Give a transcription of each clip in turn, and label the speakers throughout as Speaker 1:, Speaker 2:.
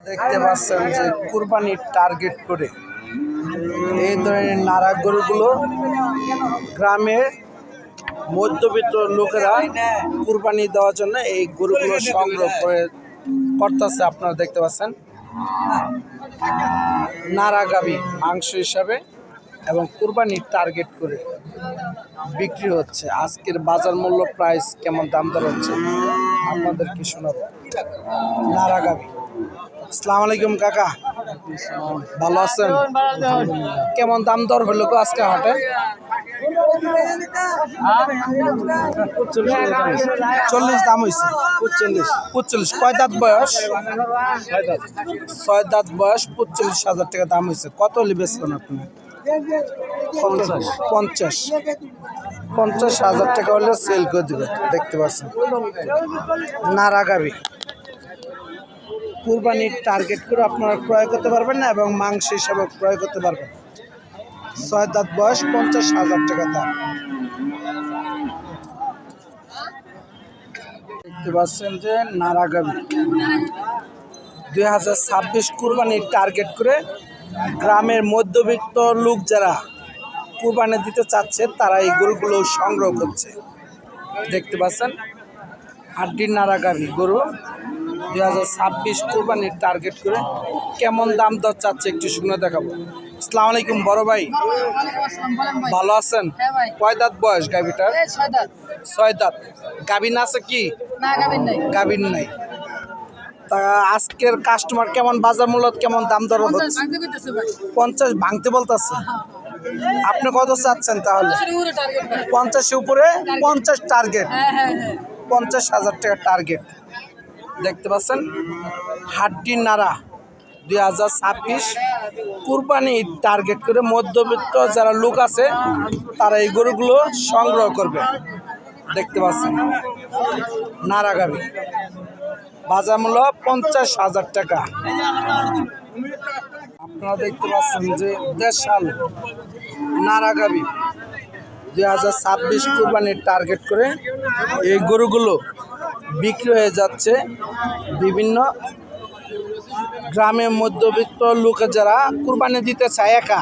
Speaker 1: দেখতে পাচ্ছেন যে কুরবানির টার্গেট করে এই ধরনের নাড়া গরুগুলো গ্রামের মধ্যবিত্ত লোকেরা কুরবানি দেওয়ার জন্য এই গরুগুলো সংগ্রহ করতেছে। আপনারা দেখতে পাচ্ছেন নাড়া গাভী মাংস হিসাবে এবং কুরবানির টার্গেট করে বিক্রি হচ্ছে। আজকের বাজার মূল্য প্রাইস কেমন দাম দর হচ্ছে আপনাদেরকে শোনাবো। নাড়া গাভী। আসসালামু আলাইকুম কাকা, ভালো আছেন? কেমন দাম দর হলো গো আজকে হাটে? 40 দাম হয়েছে। 45 কয় দাঁত বয়স? 6 দাঁত বয়স। 45,000 টাকা দাম হয়েছে। কত হলে বেচবেন আপনি? 50,000 টাকা হলে সেল করে দেবে। দেখতে পাচ্ছেন নাড়া গাভী কুরবানির টার্গেট করে আপনারা ক্রয় করতে পারবেন না এবং মাংস হিসাবে ক্রয় করতে পারবেন। 6 দাঁত বয়স, 50,000 টাকা দাম। দেখতে পাচ্ছেন যে নাড়া গাভী 2026 কুরবানির টার্গেট করে গ্রামের মধ্যবিত্ত লোক যারা কুরবানি দিতে চাচ্ছে তারা এই গরুগুলো সংগ্রহ করছে। দেখতে পাচ্ছেন হাড্ডির নাড়া গাভী গরু 2026 কুরবানির টার্গেট করে কেমন দাম দর চাচ্ছে একটু শুনে দেখাবো। আসসালামু আলাইকুম বড় ভাই, ভালো আছেন? কয় দাঁত বয়স গাভীটার? 6 দাঁত। গাভীর আছে কি? গাভীর নাই। তা আজকের কাস্টমার কেমন, বাজার মূল্য কেমন দাম দর হচ্ছে? 50 ভাঙতে বলতেছে। আপনি কত চাচ্ছেন তাহলে? 50 উপরে। 50 টার্গেট। 50,000 টাকা টার্গেট। দেখতে পাচ্ছেন হাড্ডির নাড়া 2026 কুরবানি টার্গেট করে মধ্যবিত্ত যারা লোক আছে তারা এই গরুগুলো সংগ্রহ করবে। দেখতে পাচ্ছেন নাড়া গাভী বাজার মূল্য 50,000 টাকা। আপনারা দেখতে পাচ্ছেন যে দেশাল নাড়া গাভী 2026 কুরবানির টার্গেট করে এই গরুগুলো বিক্রি হয়ে যাচ্ছে বিভিন্ন গ্রামের মধ্যবিত্ত লোকে যারা কুরবানি দিতে চায় একা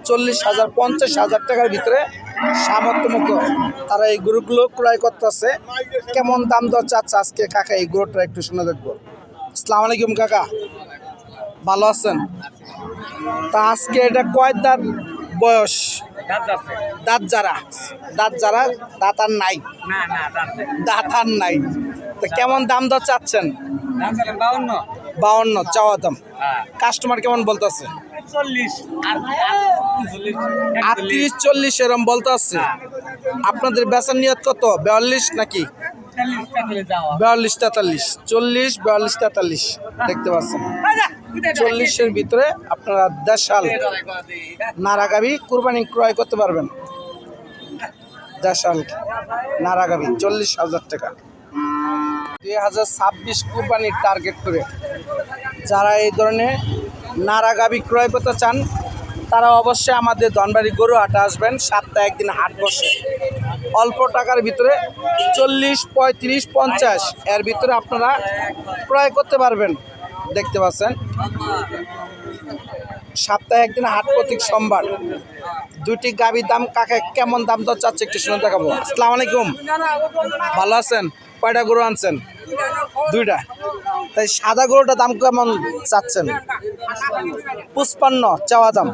Speaker 1: 40,000 50,000 টাকার ভিতরে সামর্থ্য মতো তারা এই গরুগুলো ক্রয় করতেছে। কেমন দাম দর চাচ্ছে আজকে কাকা এই গরুটা একটু শুনে দেখবো। আসসালামু আলাইকুম কাকা, ভালো আছেন? তা আজকে এটা কয় দাঁত বয়স? দাঁত যারা দাঁত আর নাই। দাঁত আর নাই। তো কেমন দাম দর চাচ্ছেন? 52 চাওয়া দাম। কাস্টমার কেমন বলতেছে? 38-40 এরম বলতেছে। আপনাদের বেচার নিয়ত কত? 42 নাকি? 42-43। 40-42-43 দেখতে পাচ্ছেন 40-এর ভিতরে আপনারা দেশাল নাড়া গাভী কুরবানি ক্রয় করতে পারবেন। দেশাল নাড়া গাভী 40,000 টাকা। 2026 কুরবানির টার্গেট করে যারা এই ধরনের নাড়া গাভী ক্রয় করতে চান তারা অবশ্যই আমাদের ধনবাড়ি গরু হাটে আসবেন। সপ্তাহে একদিন হাট বসে। অল্প টাকার ভিতরে 40, 35, 50 এর ভিতরে আপনারা ক্রয় করতে পারবেন। দেখতে পাচ্ছেন সপ্তাহে একদিন হাট প্রতি সোমবার। দুটি গাভীর দাম কাকে কেমন দাম দর চাচ্ছে একটু শুনে দেখাবো। আসসালামু আলাইকুম, ভালো আছেন? কয়টা গরু আনছেন? 2টা। তাই সাদা গরুটার দাম কেমন চাচ্ছেন? 55 চাওয়া দাম।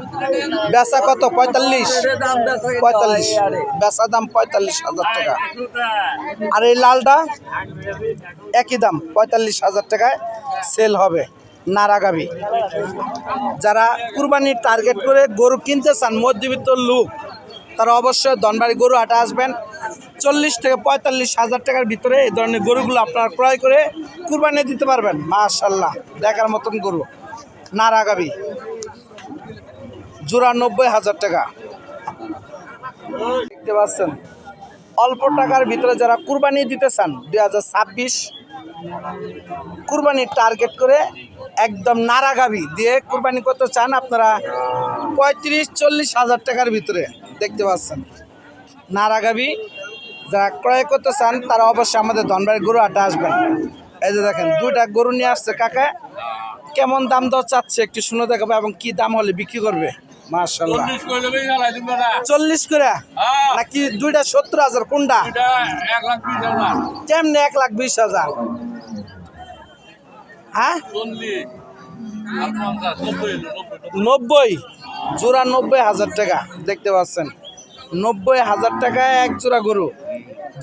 Speaker 1: বেচা কত? 45। বেচা দাম 45,000 টাকা। আর এই লালটা একই দাম 45,000 টাকায় সেল হবে। নাড়া গাভী যারা কুরবানির টার্গেট করে গরু কিনতে চান মধ্যবিত্ত লোক তারা অবশ্যই ধনবাড়ি গরু হাটে আসবেন। 40 থেকে 45,000 টাকার ভিতরে এই ধরনের গরুগুলো আপনারা ক্রয় করে কুরবানি দিতে পারবেন। মাশাআল্লাহ দেখার মতন গরু। নাড়া গাভী জোড়া 90,000 টাকা। দেখতে পাচ্ছেন অল্প টাকার ভিতরে যারা কুরবানি দিতে চান 2026 কুরবানির টার্গেট করে একদম নাড়া গাভী দিয়ে কুরবানি করতে চান আপনারা 35-40,000 টাকার ভিতরে। দেখতে পাচ্ছেন নাড়া গাভী যারা ক্রয় করতে চান তারা অবশ্যই আমাদের ধনবাড়ি গরু হাটে আসবেন। এই যে দেখেন 2টা গরু নিয়ে আসছে কাকা। কেমন দাম দর চাচ্ছে একটু শুনে দেখাবো এবং কি দাম হলে বিক্রি করবে? মাশাআল্লাহ 40 করে নাকি দুইটা 70,000 কোনটা? কেমনে 1,20,000? হ্যাঁ 90 জোড়া 90,000 টাকা দেখতে পাচ্ছেন। 90,000 টাকায় এক জোড়া গরু।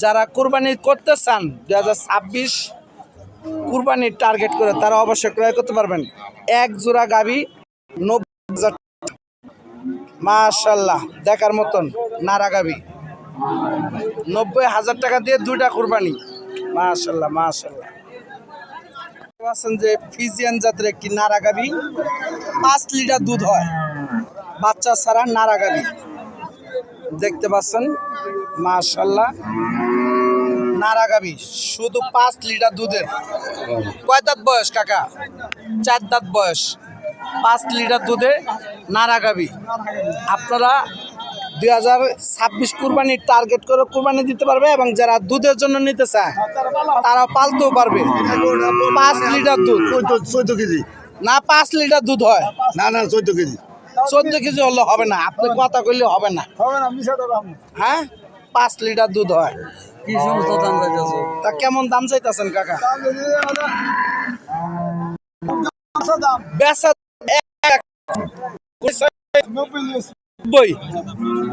Speaker 1: যারা কুরবানি করতে চান 2026 কুরবানির টার্গেট করে তারা অবশ্যই ক্রয় করতে পারবেন। এক জোড়া গাভী 90,000। মাশাআল্লাহ দেখার মতন নারা গাভী 90,000 টাকা দিয়ে দুইটা কুরবানি। মাশাআল্লাহ মাশাআল্লাহ। আছেন যে ফিজিয়ান জাতের একটি নারা গাভী 5 লিটার দুধ হয়, বাচ্চা ছাড়া নারা গাভী দেখতে পাচ্ছেন। মাশাআল্লাহ নারা গাভী শুধু 5 লিটার দুধের। কয় দাঁত বয়স কাকা? 4 দাঁত বয়স। 5 লিটার দুধে নারা গাভী। আপনারা 2026 কুরবানির টার্গেট করে কুরবানি দিতে পারবে এবং যারা দুধের জন্য নিতে চায় তারা পালতেও পারবে। 5 লিটার দুধ
Speaker 2: 14 কেজি
Speaker 1: না 5 লিটার দুধ হয়
Speaker 2: না 14 কেজি
Speaker 1: 14 কেজি হলে হবে না, আপনি কথা কইলে হবে না। হ্যাঁ 5 লিটার দুধ হয়। তা কেমন দাম চাইতেছেন কাকা? বেচা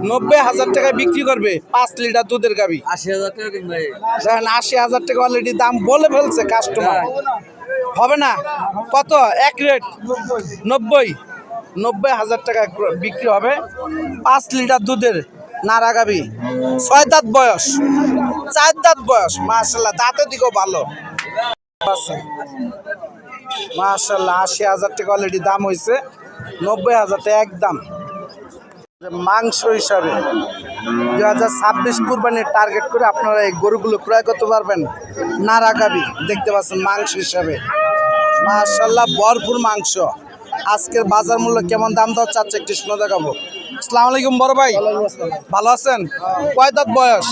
Speaker 1: 90,000 টাকায় বিক্রি করবে 5 লিটার দুধের গাভী।
Speaker 3: 80,000 টাকা দিন ভাই।
Speaker 1: দেখেন 80,000 টাকা অলরেডি দাম বলে ফেলছে কাস্টমার। হবে না কত? এক রেট 90,000 টাকা বিক্রি হবে 5 লিটার দুধের নারা গাভী। 6 দাঁত বয়স 4 দাঁত বয়স। মাশাআল্লাহ দাঁতের দিকেও ভালো। মাশাআল্লাহ 80,000 টাকা অলরেডি দাম হয়েছে। 90,000 টাকা একদম। মাংস হিসাবে 2026 কুরবানির টার্গেট করে আপনারা এই গরুগুলো ক্রয় করতে পারবেন। নারা গাভী দেখতে পাচ্ছেন মাংস হিসাবে। মাশাআল্লাহ ভরপুর মাংস। আজকের বাজার মূল্য কেমন দাম দর চাচ্ছে একটু শুনে দেখাবো। আসসালামু আলাইকুম বড় ভাই, ভালো আছেন? কয় দাঁত বয়স?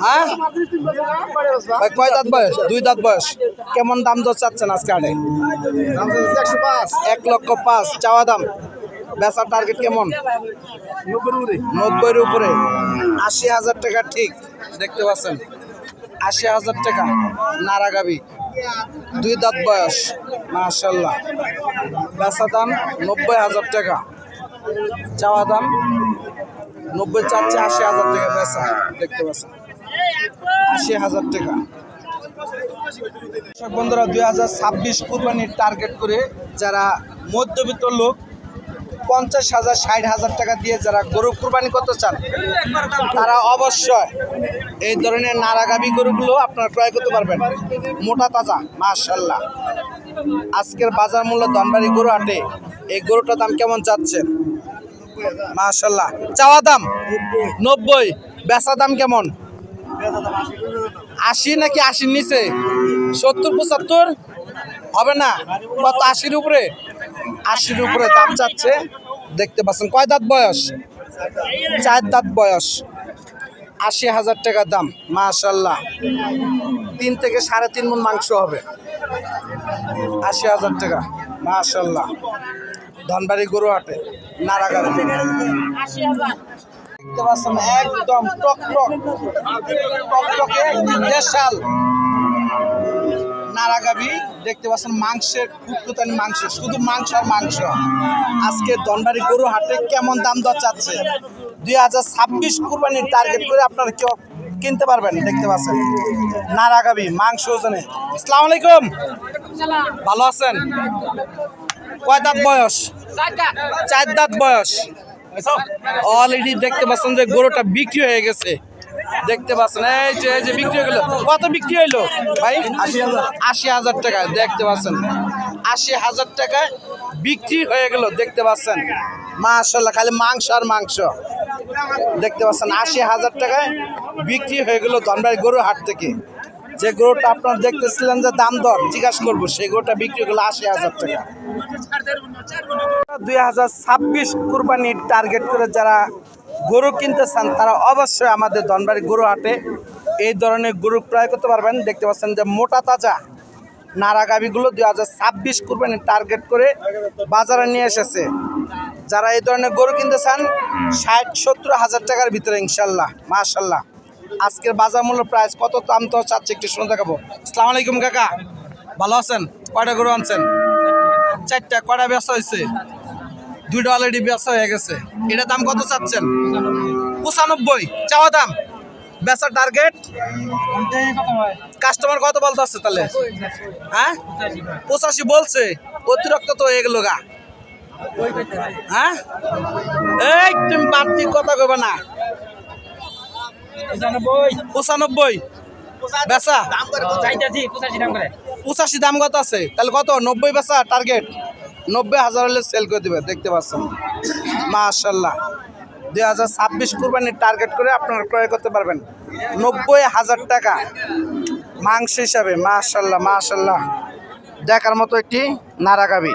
Speaker 1: হ্যাঁ ভাই কয় দাঁত বয়স? 2 দাঁত বয়স। কেমন দাম দর চাচ্ছেন আজকে হাটে? 1,05,000 চাওয়া দাম। বেচার টার্গেট কেমন? 90-এর উপরে। 80,000 টাকা ঠিক দেখতে পাচ্ছেন। 80,000 টাকা নারা গাভী 2 দাঁত বয়স। মাশাআল্লাহ বেচা দাম 90,000 টাকা, চাওয়া দাম 90 চাচ্ছে। 80,000 টাকা বেচা দেখতে পাচ্ছেন। 80,000 টাকা। বন্ধুরা 2026 কুরবানির টার্গেট করে যারা মধ্যবিত্ত লোক 50,000 60,000 টাকা দিয়ে যারা গরু কুরবানি করতে চান তারা অবশ্যই এই ধরনের নারা গাভী গরুগুলো আপনারা ক্রয় করতে পারবেন। মোটা তাজা মাশাআল্লাহ। আজকের বাজার মূল্য ধনবাড়ি গরু হাটে এই গরুটার দাম কেমন চাচ্ছেন? মাশাআল্লাহ চাওয়া দাম 90, বেচা দাম কেমন? 80 নাকি 80-র নিচে? 70-75 হবে না? কত? 80-র উপরে? 80-র উপরে দাম চাচ্ছে দেখতে পাচ্ছেন। কয় দাঁত বয়স? 4 দাঁত বয়স। 80,000 টাকা দাম। মাশাআল্লাহ 3 থেকে 3.5 মণ মাংস হবে। 80,000 টাকা মাশাআল্লাহ। ধনবাড়ি গরু হাটে নারা গাভী দেখতে পাচ্ছেন একদম টকটকে দেশাল নারা গাভী দেখতে পাচ্ছেন। মাংসের কুটকুটানি মাংস, শুধু মাংস আর মাংস। আজকে ধনবাড়ি গরু হাটে কেমন দাম দর চাচ্ছে 2026 কুরবানির টার্গেট করে আপনারা কেউ কিনতে পারবেন দেখতে পাচ্ছেন। নারা গাভী মাংস ওজনে। আসসালামু আলাইকুম, ভালো আছেন? কয় দাঁত বয়স? 4 দাঁত বয়স। অলরেডি দেখতে পাচ্ছেন যে গরুটা বিক্রি হয়ে গেছে দেখতে পাচ্ছেন। এই যে বিক্রি হয়ে গেল। কত বিক্রি হইলো ভাই? 80,000 টাকা দেখতে পাচ্ছেন। 80,000 টাকায় বিক্রি হয়ে গেল দেখতে পাচ্ছেন। মাশাআল্লাহ খালি মাংস আর মাংস দেখতে পাচ্ছেন। 80,000 টাকায় বিক্রি হয়ে গেল ধনবাড়ি গরু হাট থেকে। যে গরুটা আপনারা দেখতেছিলেন যে দাম দর জিজ্ঞাসা করবো সেই গরুটা বিক্রি হলো 80,000 টাকা। 2026 কুরবানির টার্গেট করে যারা গরু কিনতে চান তারা অবশ্যই আমাদের ধনবাড়ি গরু হাটে এই ধরনের গরু ক্রয় করতে পারবেন। দেখতে পাচ্ছেন যে মোটা তাজা নারা গাভিগুলো 2026 কুরবানির টার্গেট করে বাজারে নিয়ে এসেছে। যারা এই ধরনের গরু কিনতে চান 60-70 হাজার টাকার ভিতরে ইনশাল্লাহ মাশাল্লাহ। আজকের বাজার মূল্য প্রাইস কত দাম তো চাচ্ছে একটু শুনে দেখাবো। আসসালামু আলাইকুম কাকা, ভালো আছেন? কয়টা গরু আনছেন? 4টা। কয়টা বেচা হয়েছে? 2টা অলরেডি বেচা হয়ে গেছে। এটা দাম কত চাচ্ছেন? 95 চাওয়া দাম। বেচার টার্গেট কাস্টমার কত বলতে আছে তাহলে? হ্যাঁ 85 বলছে, অতিরিক্ত তো হয়ে গেল গা। হ্যাঁ এই তুমি বাড়তি কথা কইবা না। 95 বেচা, 85 দাম কত আছে তাহলে? কত 90 বেচা টার্গেট? 90,000 হলে সেল করে দিবে। দেখতে পাচ্ছেন মাশাল্লাহ 2026 কুরবানির টার্গেট করে আপনারা ক্রয় করতে পারবেন 90,000 টাকা মাংস হিসাবে। মাশাল্লাহ মাশাল্লাহ, দেখার মতো একটি নারা গাভী।